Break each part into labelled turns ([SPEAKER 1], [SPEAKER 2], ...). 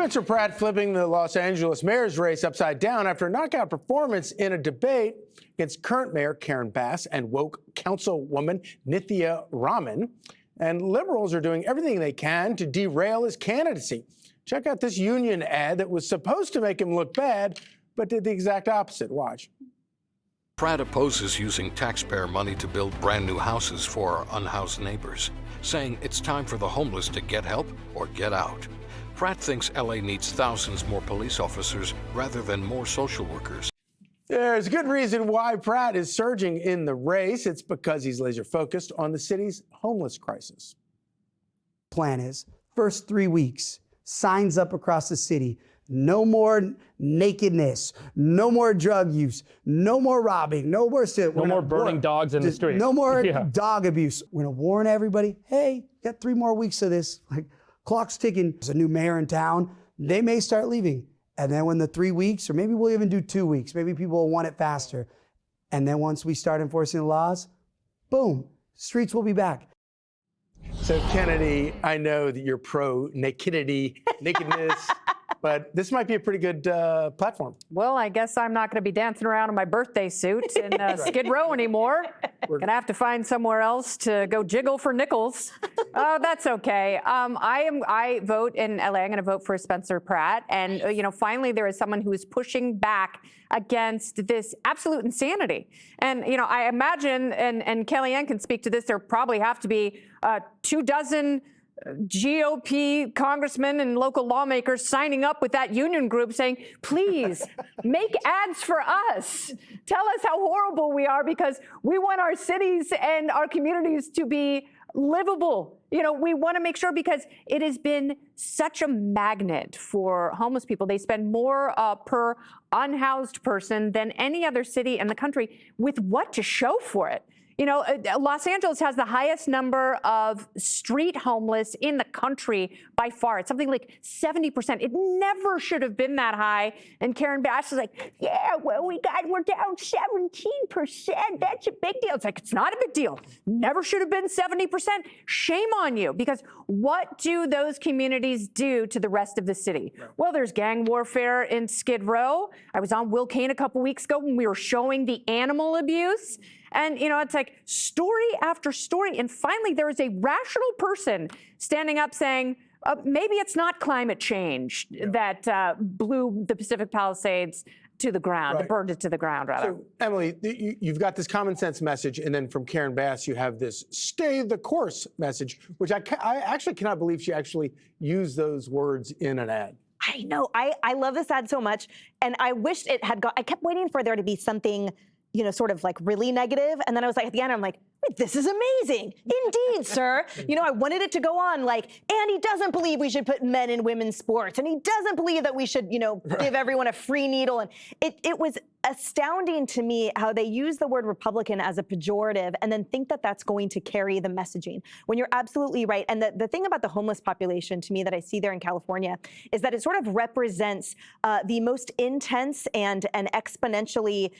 [SPEAKER 1] Spencer Pratt flipping the Los Angeles mayor's race upside down after a knockout performance in a debate against current mayor Karen Bass and woke councilwoman Nithya Raman. And liberals are doing everything they can to derail his candidacy. Check out this union ad that was supposed to make him look bad, but did the exact opposite. Watch.
[SPEAKER 2] Pratt opposes using taxpayer money to build brand new houses for our unhoused neighbors, saying it's time for the homeless to get help or get out. Pratt thinks LA needs thousands more police officers rather than more social workers.
[SPEAKER 1] There's good reason why Pratt is surging in the race. It's because he's laser focused on the city's homeless crisis.
[SPEAKER 3] Plan is, first 3 weeks, signs up across the city. No more nakedness, no more drug use, no more robbing, no more
[SPEAKER 4] burning dogs in the street.
[SPEAKER 3] No more dog abuse. We're gonna warn everybody, hey, got 3 more weeks of this. Like, clock's ticking. There's a new mayor in town. They may start leaving. And then when the 3 weeks, or maybe we'll even do 2 weeks, maybe people will want it faster. And then once we start enforcing the laws, boom, streets will be back.
[SPEAKER 1] So Kennedy, I know that you're pro nakedness, but this might be a pretty good platform.
[SPEAKER 5] Well, I guess I'm not going to be dancing around in my birthday suit in Skid Row anymore. Going to have to find somewhere else to go jiggle for nickels. That's okay. I vote in LA. I'm going to vote for Spencer Pratt. And, finally there is someone who is pushing back against this absolute insanity. And, I imagine, and Kellyanne can speak to this, there probably have to be 24 GOP congressmen and local lawmakers signing up with that union group saying, please make ads for us. Tell us how horrible we are because we want our cities and our communities to be livable. We want to make sure because it has been such a magnet for homeless people. They spend more per unhoused person than any other city in the country with what to show for it. Los Angeles has the highest number of street homeless in the country by far. It's something like 70%. It never should have been that high. And Karen Bass is like, yeah, well, we're down 17%. That's a big deal. It's like, it's not a big deal. Never should have been 70%. Shame on you. Because what do those communities do to the rest of the city? Right. Well, there's gang warfare in Skid Row. I was on Will Kane a couple weeks ago when we were showing the animal abuse. And, it's like story after story. And finally, there is a rational person standing up saying, maybe it's not climate change that blew the Pacific Palisades to the ground, right. Burned it to the ground, rather.
[SPEAKER 1] So, Emily, you've got this common sense message, and then from Karen Bass, you have this stay the course message, which I actually cannot believe she actually used those words in an ad.
[SPEAKER 6] I know. I love this ad so much, and I wished it had I kept waiting for there to be something sort of like really negative. And then I was like, at the end, I'm like, wait, this is amazing. Indeed, sir. I wanted it to go on like, and he doesn't believe we should put men in women's sports. And he doesn't believe that we should, give everyone a free needle. And it was astounding to me how they use the word Republican as a pejorative and then think that that's going to carry the messaging when you're absolutely right. And the thing about the homeless population to me that I see there in California is that it sort of represents the most intense and exponentially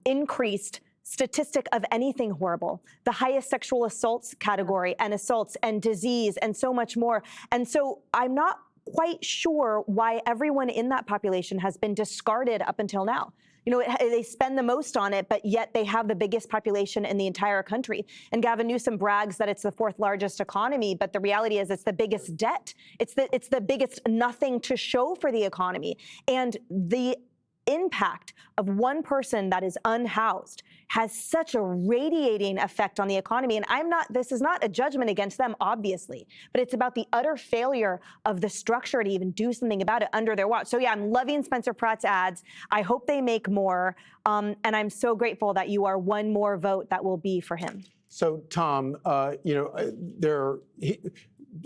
[SPEAKER 6] increased statistic of anything horrible, the highest sexual assaults category and assaults and disease and so much more. And so I'm not quite sure why everyone in that population has been discarded up until now. They spend the most on it, but yet they have the biggest population in the entire country. And Gavin Newsom brags that it's the 4th largest economy, but the reality is it's the biggest debt. It's the biggest nothing to show for the economy. And the impact of one person that is unhoused has such a radiating effect on the economy. And this is not a judgment against them, obviously, but it's about the utter failure of the structure to even do something about it under their watch. So yeah, I'm loving Spencer Pratt's ads. I hope they make more. And I'm so grateful that you are one more vote that will be for him.
[SPEAKER 1] So Tom,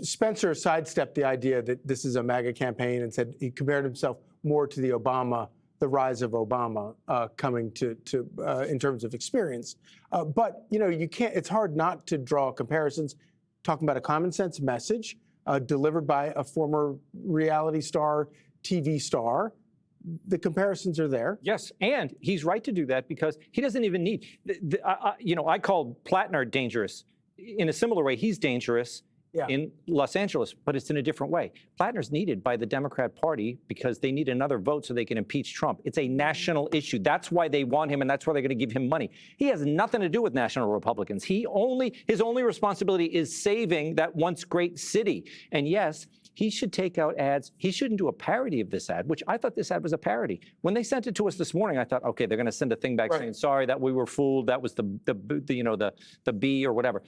[SPEAKER 1] Spencer sidestepped the idea that this is a MAGA campaign and said he compared himself more to the rise of Obama coming to in terms of experience. But, you can't, it's hard not to draw comparisons, talking about a common sense message delivered by a former reality star, TV star. The comparisons are there.
[SPEAKER 4] Yes, and he's right to do that because he doesn't even need, I called Plattner dangerous. In a similar way, he's dangerous in Los Angeles, but it's in a different way. Plattner's needed by the Democrat Party because they need another vote so they can impeach Trump. It's a national issue. That's why they want him, and that's why they're going to give him money. He has nothing to do with national Republicans. His only responsibility is saving that once great city. And yes, he should take out ads. He shouldn't do a parody of this ad, which I thought this ad was a parody. When they sent it to us this morning, I thought, okay, they're going to send a thing back saying, sorry that we were fooled. That was the B or whatever.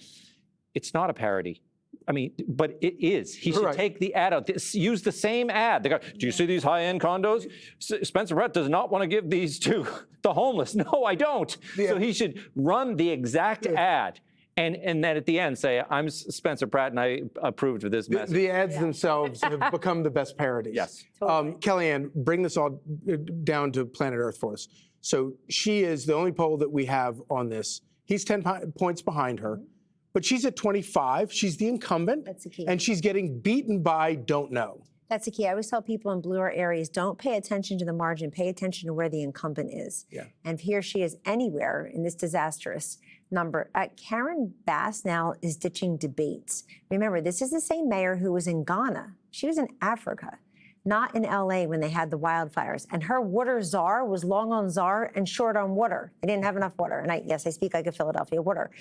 [SPEAKER 4] It's not a parody. I mean, but it is. He should take the ad out. Use the same ad. They go, do you see these high-end condos? Spencer Pratt does not want to give these to the homeless. No, I don't. So he should run the exact ad. And then at the end say, I'm Spencer Pratt and I approved of this message.
[SPEAKER 1] The ads themselves have become the best parodies.
[SPEAKER 4] Yes.
[SPEAKER 1] Kellyanne, bring this all down to planet Earth for us. So she is the only poll that we have on this. He's 10 points behind her. But she's at 25. She's the incumbent.
[SPEAKER 7] That's the key.
[SPEAKER 1] And she's getting beaten by don't know.
[SPEAKER 7] That's the key. I always tell people in bluer areas, don't pay attention to the margin, pay attention to where the incumbent is.
[SPEAKER 1] Yeah.
[SPEAKER 7] And if he or she is anywhere in this disastrous number, Karen Bass now is ditching debates. Remember, this is the same mayor who was in Ghana. She was in Africa, not in LA when they had the wildfires. And her water czar was long on czar and short on water. They didn't have enough water. And yes, I speak like a Philadelphia water.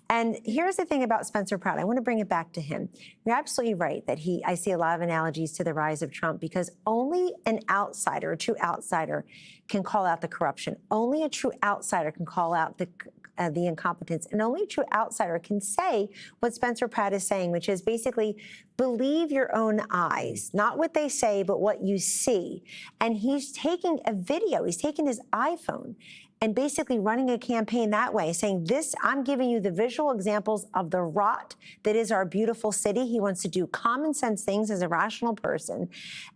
[SPEAKER 7] And here's the thing about Spencer Pratt. I want to bring it back to him. You're absolutely right that I see a lot of analogies to the rise of Trump because only an outsider, a true outsider, can call out the corruption. Only a true outsider can call out the incompetence. And only a true outsider can say what Spencer Pratt is saying, which is basically believe your own eyes, not what they say, but what you see. And he's taking a video, he's taking his iPhone and basically running a campaign that way, saying this, I'm giving you the visual examples of the rot that is our beautiful city. He wants to do common sense things as a rational person.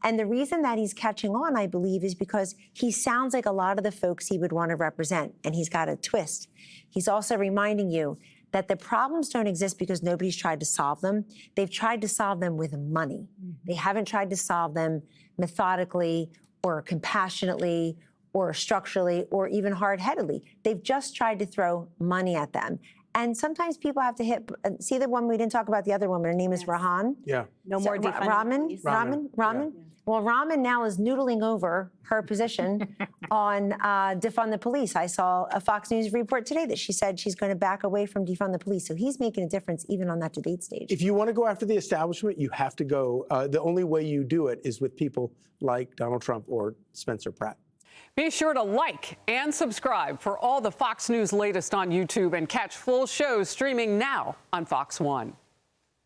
[SPEAKER 7] And the reason that he's catching on, I believe, is because he sounds like a lot of the folks he would want to represent. And he's got a twist. He's also reminding you that the problems don't exist because nobody's tried to solve them. They've tried to solve them with money. They haven't tried to solve them methodically or compassionately or structurally, or even hard-headedly. They've just tried to throw money at them. And sometimes people have to hit, see the one we didn't talk about, the other woman, her name is Rahan.
[SPEAKER 1] Yeah.
[SPEAKER 6] No more defunding.
[SPEAKER 7] Raman. Well, Raman now is noodling over her position on defund the police. I saw a Fox News report today that she said she's going to back away from defund the police. So he's making a difference even on that debate stage.
[SPEAKER 1] If you want to go after the establishment, you have to go. The only way you do it is with people like Donald Trump or Spencer Pratt.
[SPEAKER 8] Be sure to like and subscribe for all the Fox News latest on YouTube and catch full shows streaming now on Fox One.